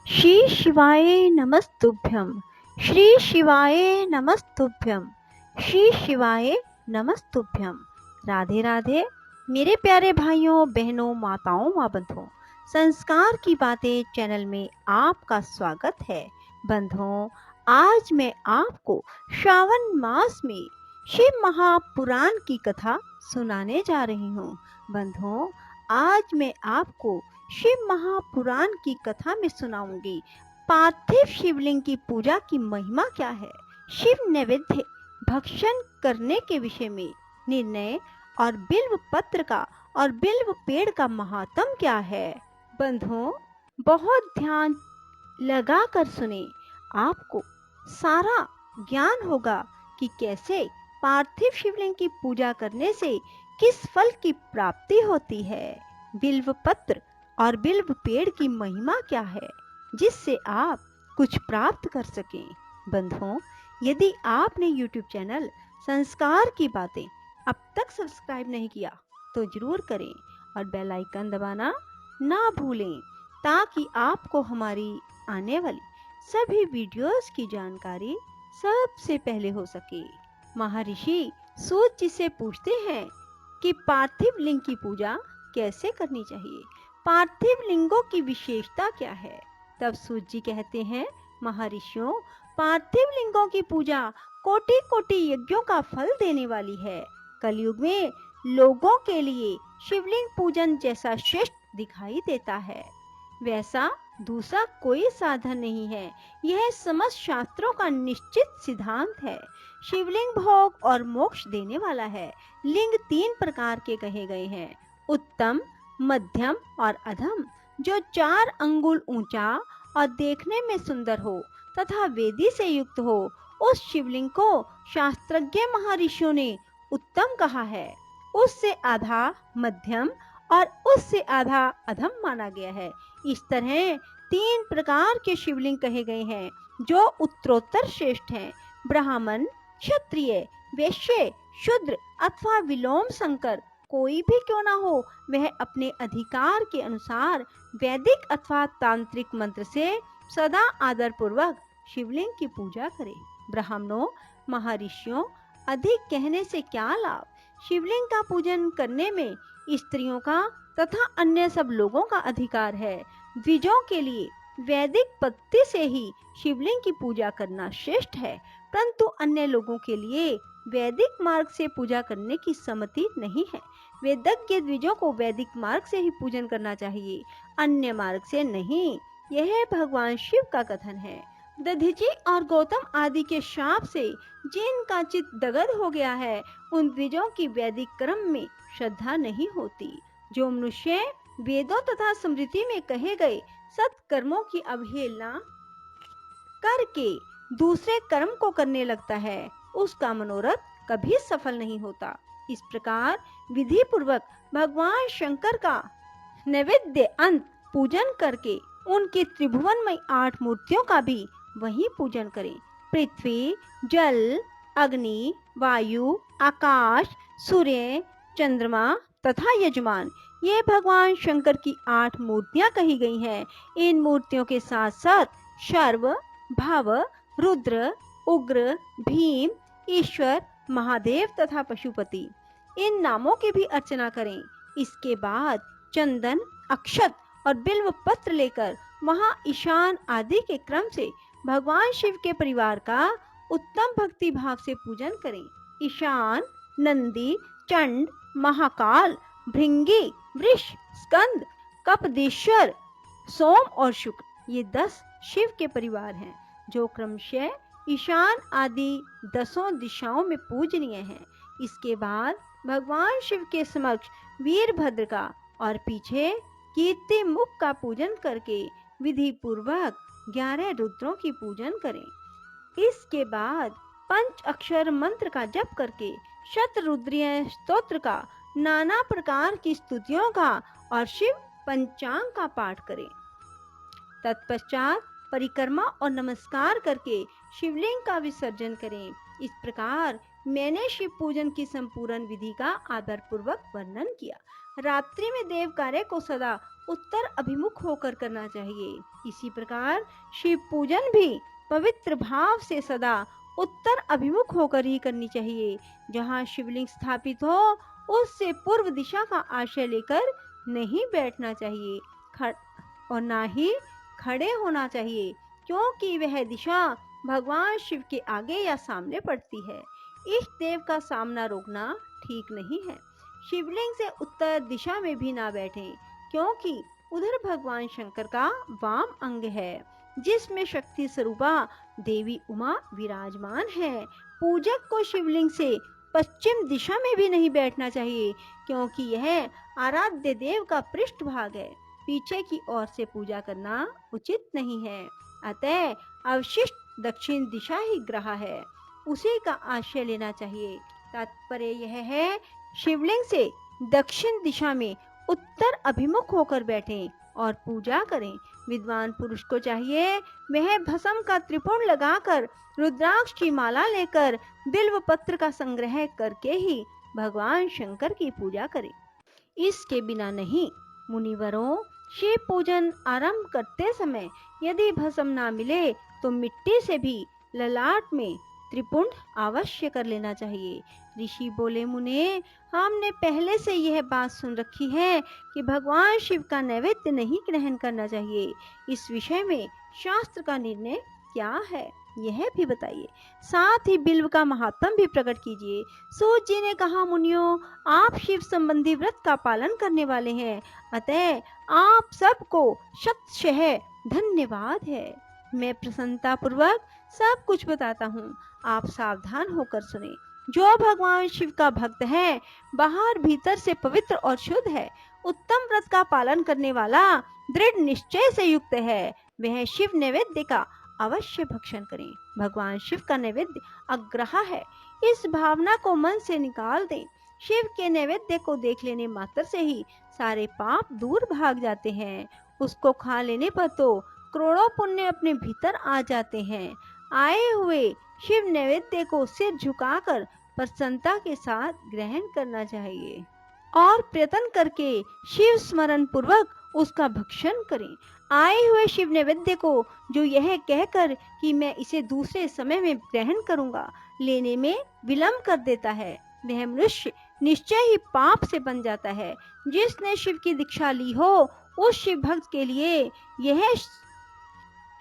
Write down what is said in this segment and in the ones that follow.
श्री शिवाय नमस्तुभ्यं। श्री शिवाय नमस्तुभ्यं। श्री शिवाय नमस्तुभ्यं। राधे राधे मेरे प्यारे भाइयों बहनों माताओं माँ बंधुओं, संस्कार की बातें चैनल में आपका स्वागत है। बंधुओं, आज मैं आपको श्रावण मास में शिव महापुराण की कथा सुनाने जा रही हूँ। बंधुओं, आज मैं आपको शिव महापुराण की कथा में सुनाऊंगी पार्थिव शिवलिंग की पूजा की महिमा क्या है, शिव नैवेद्य भक्षण करने के विषय में निर्णय और बिल्व पत्र का और बिल्व पेड़ का महात्म क्या है। बंधुओं, बहुत ध्यान लगाकर सुने, आपको सारा ज्ञान होगा कि कैसे पार्थिव शिवलिंग की पूजा करने से किस फल की प्राप्ति होती है। बिल्व पत्र और बिल्व पेड़ की महिमा क्या है जिससे आप कुछ प्राप्त कर सकें। बंधुओं, यदि आपने YouTube चैनल संस्कार की बातें अब तक सब्सक्राइब नहीं किया तो जरूर करें और बेल आइकन दबाना ना भूलें ताकि आपको हमारी आने वाली सभी वीडियोस की जानकारी सबसे पहले हो सके। महर्षि सूत जी से पूछते हैं कि पार्थिव लिंग की पूजा कैसे करनी चाहिए, पार्थिव लिंगों की विशेषता क्या है। तब सूत जी कहते हैं, महर्षियों, पार्थिव लिंगों की पूजा कोटि कोटि यज्ञों का फल देने वाली है। कलयुग में लोगों के लिए शिवलिंग पूजन जैसा श्रेष्ठ दिखाई देता है वैसा दूसरा कोई साधन नहीं है। यह समस्त शास्त्रों का निश्चित सिद्धांत है। शिवलिंग भोग और मोक्ष देने वाला है। लिंग 3 प्रकार के कहे गए हैं, उत्तम, मध्यम और अधम। जो 4 अंगुल ऊंचा और देखने में सुंदर हो तथा वेदी से युक्त हो, उस शिवलिंग को शास्त्रज्ञ महर्षियों ने उत्तम कहा है। उससे आधा मध्यम और उससे आधा अधम माना गया है। इस तरह 3 प्रकार के शिवलिंग कहे गए हैं जो उत्तरोत्तर श्रेष्ठ हैं। ब्राह्मण, क्षत्रिय, वैश्य, शूद्र अथवा विलोम संकर कोई भी क्यों ना हो, वह अपने अधिकार के अनुसार वैदिक अथवा तांत्रिक मंत्र से सदा आदर पूर्वक शिवलिंग की पूजा करे। ब्राह्मणों, महर्षियों, अधिक कहने से क्या लाभ। शिवलिंग का पूजन करने में स्त्रियों का तथा अन्य सब लोगों का अधिकार है। द्विजों के लिए वैदिक पद्धति से ही शिवलिंग की पूजा करना श्रेष्ठ है, परंतु अन्य लोगों के लिए वैदिक मार्ग से पूजा करने की सम्मति नहीं है। वेदज्ञ द्विजों को वैदिक मार्ग से ही पूजन करना चाहिए, अन्य मार्ग से नहीं। यह भगवान शिव का कथन है। दधीचि और गौतम आदि के शाप से जिनका चित्त दगध हो गया है, उन द्विजों की वैदिक कर्म में श्रद्धा नहीं होती। जो मनुष्य वेदों तथा स्मृति में कहे गए सत्कर्मों की अवहेलना करके दूसरे कर्म को करने लगता है, उसका मनोरथ कभी सफल नहीं होता। इस प्रकार विधि पूर्वक भगवान शंकर का नैवेद्य अंत पूजन करके उनके त्रिभुवनमय 8 मूर्तियों का भी वही पूजन करें। पृथ्वी, जल, अग्नि, वायु, आकाश, सूर्य, चंद्रमा तथा यजमान, ये भगवान शंकर की 8 मूर्तियां कही गई हैं। इन मूर्तियों के साथ साथ शर्व, भव, रुद्र, उग्र, भीम, ईश्वर, महादेव तथा पशुपति, इन नामों की भी अर्चना करें। इसके बाद चंदन, अक्षत और बिल्व पत्र लेकर वहां ईशान आदि के क्रम से भगवान शिव के परिवार का उत्तम भक्ति भाव से पूजन करें। ईशान, नंदी, चंड, महाकाल, भृंगी, वृष, स्कंद, कपदेश्वर, सोम और शुक्र, ये 10 शिव के परिवार हैं जो क्रमशः ईशान आदि 10 दिशाओं में पूजनीय हैं। इसके बाद भगवान शिव के समक्ष वीरभद्र का और पीछे कीर्ति मुख का पूजन करके विधि पूर्वक 11 रुद्रों की पूजन करें। इसके बाद पंच अक्षर मंत्र का जप करके शतरुद्रीय स्तोत्र का, नाना प्रकार की स्तुतियों का और शिव पंचांग का पाठ करें। तत्पश्चात परिक्रमा और नमस्कार करके शिवलिंग का विसर्जन करें। इस प्रकार मैंने शिव पूजन की संपूर्ण विधि का आदर पूर्वक वर्णन किया। रात्रि में देव कार्य को सदा उत्तर अभिमुख होकर करना चाहिए। इसी प्रकार शिव पूजन भी पवित्र भाव से सदा उत्तर अभिमुख होकर ही करनी चाहिए। जहाँ शिवलिंग स्थापित हो उससे पूर्व दिशा का आश्रय लेकर नहीं बैठना चाहिए और ना ही खड़े होना चाहिए, क्योंकि वह दिशा भगवान शिव के आगे या सामने पड़ती है। इष्ट देव का सामना रोकना ठीक नहीं है। शिवलिंग से उत्तर दिशा में भी ना बैठें, क्योंकि उधर भगवान शंकर का वाम अंग है, जिसमें शक्ति स्वरूपा देवी उमा विराजमान है। पूजक को शिवलिंग से पश्चिम दिशा में भी नहीं बैठना चाहिए, क्योंकि यह आराध्य देव का पृष्ठ भाग है। पीछे की ओर से पूजा करना उचित नहीं है। अतः अवशिष्ट दक्षिण दिशा ही ग्रह है, उसी का आश्रय लेना चाहिए। तात्पर्य यह है, शिवलिंग से दक्षिण दिशा में उत्तर अभिमुख होकर बैठें और पूजा करें। विद्वान पुरुष को चाहिए वह भस्म का त्रिपुण लगाकर रुद्राक्ष की माला लेकर बिल्व पत्र का संग्रह करके ही भगवान शंकर की पूजा करे। इसके बिना नहीं। मुनिवरों, शिव पूजन आरंभ करते समय यदि भस्म ना मिले तो मिट्टी से भी ललाट में त्रिपुंड अवश्य कर लेना चाहिए। ऋषि बोले, मुने, हमने पहले से यह बात सुन रखी है कि भगवान शिव का नैवेद्य नहीं ग्रहण करना चाहिए। इस विषय में शास्त्र का निर्णय क्या है, यह भी बताइए। साथ ही बिल्व का महात्म भी प्रकट कीजिए। सूत जी ने कहा, मुनियों, आप शिव संबंधी व्रत का पालन करने वाले हैं, अतः आप सबको शतशः धन्यवाद है। मैं प्रसन्नता पूर्वक सब कुछ बताता हूँ, आप सावधान होकर सुने। जो भगवान शिव का भक्त है, बाहर भीतर से पवित्र और शुद्ध है, उत्तम व्रत का पालन करने वाला, दृढ़ निश्चय से युक्त है, वह शिव नैवेद्य का अवश्य भक्षण करें। भगवान शिव का नैवेद्य अग्रह है, इस भावना को मन से निकाल दें। शिव के नैवेद्य को देख लेने मात्र से ही सारे पाप दूर भाग जाते हैं। उसको खा लेने पर तो करोड़ों पुण्य अपने भीतर आ जाते हैं। आए हुए शिव नैवेद्य को सिर झुकाकर प्रसन्नता के साथ ग्रहण करना चाहिए और प्रयत्न करके शिव स्मरण पूर्वक उसका भक्षण करें। आए हुए शिव नैवेद्य को जो यह कहकर कि मैं इसे दूसरे समय में ग्रहण करूंगा, लेने में विलंब कर देता है, वह मनुष्य निश्चय ही पाप से बन जाता है। जिसने शिव की दीक्षा ली हो, उस शिव भक्त के लिए यह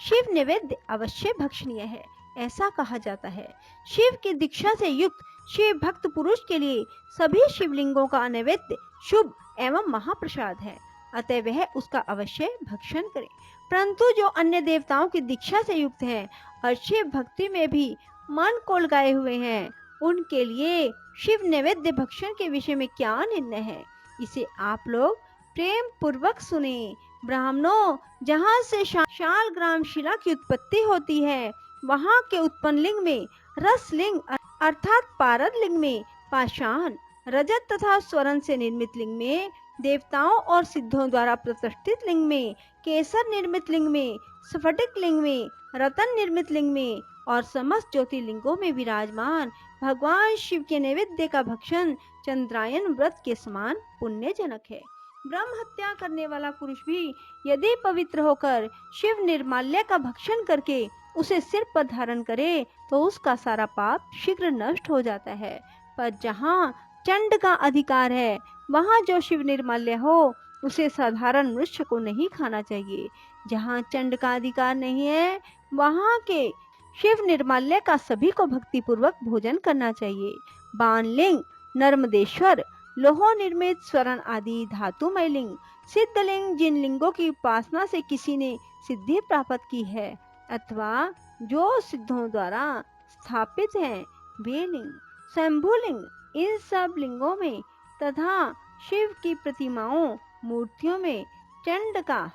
शिव नैवेद्य अवश्य भक्षणीय है, ऐसा कहा जाता है। शिव की दीक्षा से युक्त शिव भक्त पुरुष के लिए सभी शिवलिंगों का नैवेद्य शुभ एवं महाप्रसाद है, अतः वह उसका अवश्य भक्षण करे। परंतु जो अन्य देवताओं की दीक्षा से युक्त हैं और शिव भक्ति में भी मन को लगाए हुए हैं, उनके लिए शिव नैवेद्य भक्षण के विषय में क्या निर्णय है, इसे आप लोग प्रेम पूर्वक सुने। ब्राह्मणों, जहाँ से शालग्राम शिला की उत्पत्ति होती है, वहाँ के उत्पन्न लिंग में रसलिंग अर्थात पारद लिंग में पाषाण, रजत तथा स्वर्ण से निर्मित लिंग में देवताओं और सिद्धों द्वारा प्रतिष्ठित लिंग में, केसर निर्मित लिंग में, स्फटिक लिंग में, रतन निर्मित लिंग में और समस्त ज्योतिर्लिंगों में विराजमान भगवान शिव के नैवेद्य का भक्षण चंद्रायन व्रत के समान पुण्यजनक है। ब्रह्म हत्या करने वाला पुरुष भी यदि पवित्र होकर शिव निर्माल्य का भक्षण करके उसे सिर पर धारण करे तो उसका सारा पाप शीघ्र नष्ट हो जाता है। पर जहाँ चंड का अधिकार है, वहाँ जो शिव निर्माल्य हो उसे साधारण मनुष्य को नहीं खाना चाहिए। जहाँ चंड का अधिकार नहीं है, वहाँ के शिव निर्माल्य का सभी को भक्ति पूर्वक भोजन करना चाहिए। बाणलिंग, नर्मदेश्वर, लोह निर्मित स्वर्ण आदि धातुमय लिंग, सिद्धलिंग, जिन लिंगों की उपासना से किसी ने सिद्धि प्राप्त की है अथवा जो सिद्धों द्वारा स्थापित हैं, वे लिंग, शंभुलिंग, इन सब लिंगों में तथा शिव की प्रतिमाओं, मूर्तियों में चंड का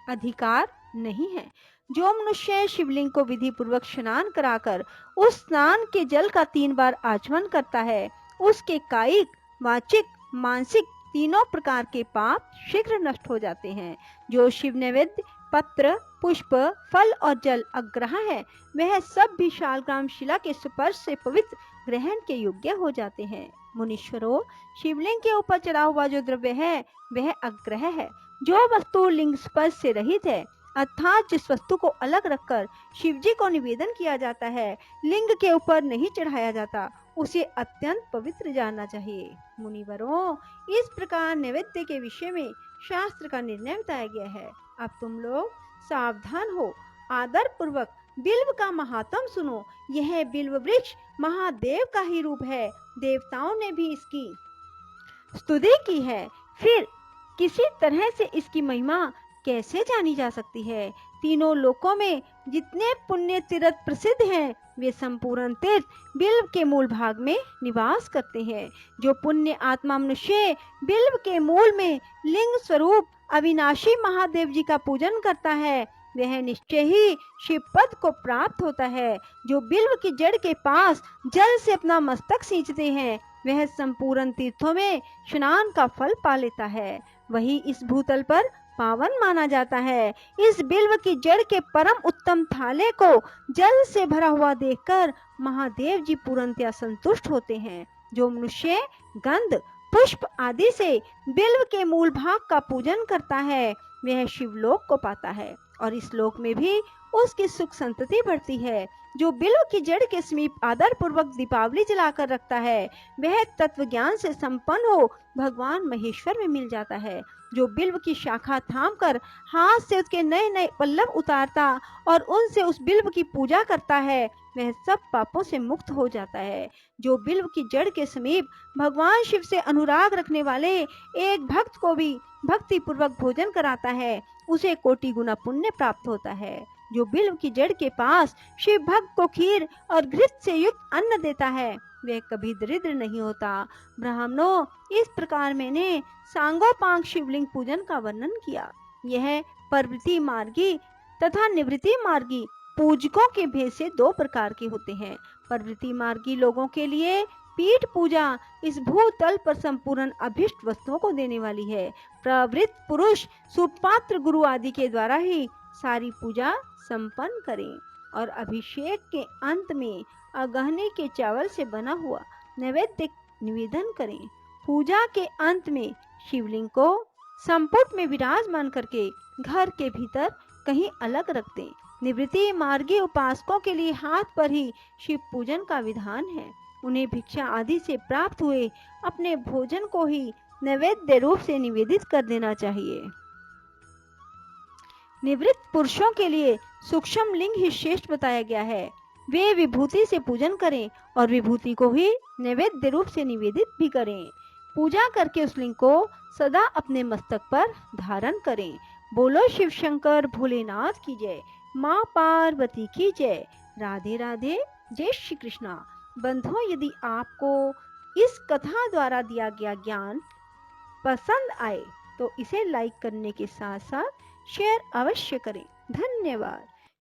अधिकार नहीं है। जो मनुष्य शिवलिंग को विधि पूर्वक स्नान कराकर उस स्नान के जल का 3 बार आचमन करता है, उसके कायिक, वाचिक, मानसिक तीनों प्रकार के पाप शीघ्र नष्ट हो जाते हैं। जो शिव नैवेद्य पत्र, पुष्प, फल और जल अग्रह है, वह सब भी शालग्राम शिला के स्पर्श से पवित्र ग्रहण के योग्य हो जाते हैं। मुनीश्वरों, शिवलिंग के ऊपर चढ़ा हुआ जो द्रव्य है वह अग्रह है। जो वस्तु लिंग स्पर्श से रहित है, अर्थात जिस वस्तु को अलग रखकर शिवजी को निवेदन किया जाता है, लिंग के ऊपर नहीं चढ़ाया जाता, उसे अत्यंत पवित्र जानना चाहिए। मुनिवरों, इस प्रकार नैवेद्य के विषय में शास्त्र का निर्णय बताया गया है। अब तुम लोग सावधान हो, आदर पूर्वक बिल्व का महात्म सुनो। यह बिल्व वृक्ष महादेव का ही रूप है। देवताओं ने भी इसकी स्तुति की है। फिर किसी तरह से इसकी महिमा कैसे जानी जा सकती है? तीनों लोकों में जितने पुण्य तीर्थ प्रसिद्ध हैं, वे संपूर्ण तीर्थ बिल्व के मूल भाग में निवास करते हैं। जो पुण्य आत्मा मनुष्य बिल्व के मूल में लिंग स्वरूप अविनाशी महादेव जी का पूजन करता है, वह निश्चय ही शिव पद को प्राप्त होता है। जो बिल्व की जड़ के पास जल से अपना मस्तक सींचते हैं, वह संपूर्ण तीर्थों में स्नान का फल पा लेता है। वही इस भूतल पर पावन माना जाता है। इस बिल्व की जड़ के परम उत्तम थाले को जल से भरा हुआ देखकर महादेव जी पूर्णतया संतुष्ट होते हैं। जो मनुष्य गंध, पुष्प आदि से बिल्व के मूल भाग का पूजन करता है, वह शिवलोक को पाता है और इस लोक में भी उसकी सुख संतति बढ़ती है। जो बिल्व की जड़ के समीप आदर पूर्वक दीपावली जलाकर रखता है, वह तत्व ज्ञान से संपन्न हो भगवान महेश्वर में मिल जाता है। जो बिल्व की शाखा थामकर हाथ से उसके नए नए पल्लव उतारता और उनसे उस बिल्व की पूजा करता है, वह सब पापों से मुक्त हो जाता है। जो बिल्व की जड़ के समीप भगवान शिव से अनुराग रखने वाले एक भक्त को भी भक्ति पूर्वक भोजन कराता है, उसे कोटि गुना पुण्य प्राप्त होता है। जो बिल्व की जड़ के पास शिव भक्त को खीर और घृत से युक्त अन्न देता है, वह कभी दरिद्र नहीं होता। ब्राह्मणों, इस प्रकार मैंने सांगोपांग शिवलिंग पूजन का वर्णन किया। यह प्रवृत्ति मार्गी तथा निवृत्ति मार्गी पूजकों के भेद से दो प्रकार के होते हैं। प्रवृत्ति मार्गी लोगों के लिए पीठ पूजा इस भूतल पर संपूर्ण अभिष्ट वस्तुओं को देने वाली है। प्रवृत्त पुरुष सुपात्र गुरु आदि के द्वारा ही सारी पूजा संपन्न करें और अभिषेक के अंत में अगहने के चावल से बना हुआ नैवेद्य निवेदन करें। पूजा के अंत में शिवलिंग को संपुट में विराजमान करके घर के भीतर कहीं अलग रख दें। निवृत्ति मार्गी उपासकों के लिए हाथ पर ही शिव पूजन का विधान है। उन्हें भिक्षा आदि से प्राप्त हुए अपने भोजन को ही नैवेद्य रूप से निवेदित कर देना चाहिए। निवृत्त पुरुषों के लिए सूक्ष्म लिंग ही श्रेष्ठ बताया गया है। वे विभूति से पूजन करें और विभूति को ही नैवेद्य रूप से निवेदित भी करें। पूजा करके उस लिंग को सदा अपने मस्तक पर धारण करें। बोलो शिव शंकर भोलेनाथ की जय, माँ पार्वती की जय। राधे राधे, जय श्री कृष्णा। बंधुओं, यदि आपको इस कथा द्वारा दिया गया ज्ञान पसंद आए तो इसे लाइक करने के साथ साथ शेयर अवश्य करें। धन्यवाद।